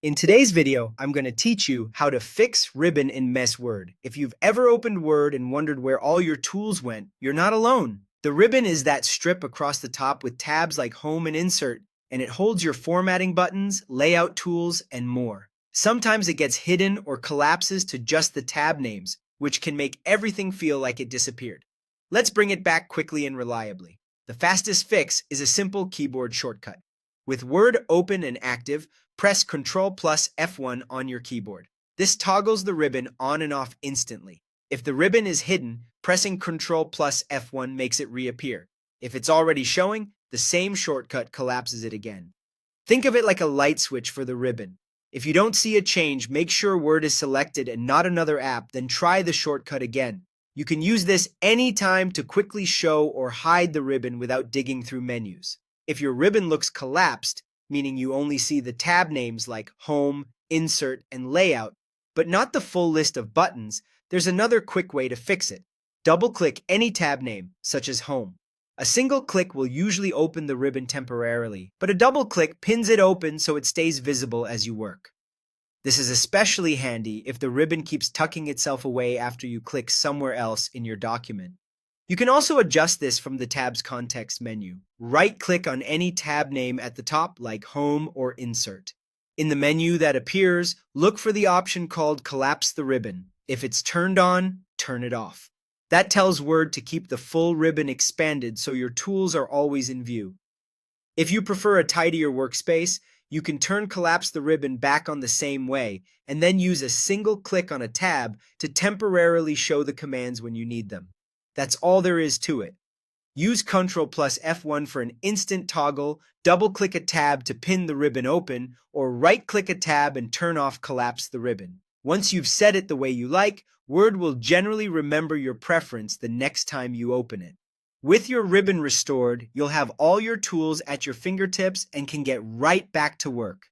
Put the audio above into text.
In today's video, I'm going to teach you how to fix ribbon in Mess Word. If you've ever opened Word and wondered where all your tools went, you're not alone. The ribbon is that strip across the top with tabs like Home and Insert, and it holds your formatting buttons, layout tools, and more. Sometimes it gets hidden or collapses to just the tab names, which can make everything feel like it disappeared. Let's bring it back quickly and reliably. The fastest fix is a simple keyboard shortcut. With Word open and active, press Ctrl plus F1 on your keyboard. This toggles the ribbon on and off instantly. If the ribbon is hidden, pressing Ctrl plus F1 makes it reappear. If it's already showing, the same shortcut collapses it again. Think of it like a light switch for the ribbon. If you don't see a change, make sure Word is selected and not another app, then try the shortcut again. You can use this anytime to quickly show or hide the ribbon without digging through menus. If your ribbon looks collapsed, meaning you only see the tab names like Home, Insert, and Layout, but not the full list of buttons, there's another quick way to fix it. Double-click any tab name, such as Home. A single click will usually open the ribbon temporarily, but a double click pins it open so it stays visible as you work. This is especially handy if the ribbon keeps tucking itself away after you click somewhere else in your document. You can also adjust this from the tab's context menu. Right-click on any tab name at the top, like Home or Insert. In the menu that appears, look for the option called Collapse the Ribbon. If it's turned on, turn it off. That tells Word to keep the full ribbon expanded so your tools are always in view. If you prefer a tidier workspace, you can turn Collapse the Ribbon back on the same way, and then use a single click on a tab to temporarily show the commands when you need them. That's all there is to it. Use Ctrl plus F1 for an instant toggle, double-click a tab to pin the ribbon open, or right-click a tab and turn off Collapse the Ribbon. Once you've set it the way you like, Word will generally remember your preference the next time you open it. With your ribbon restored, you'll have all your tools at your fingertips and can get right back to work.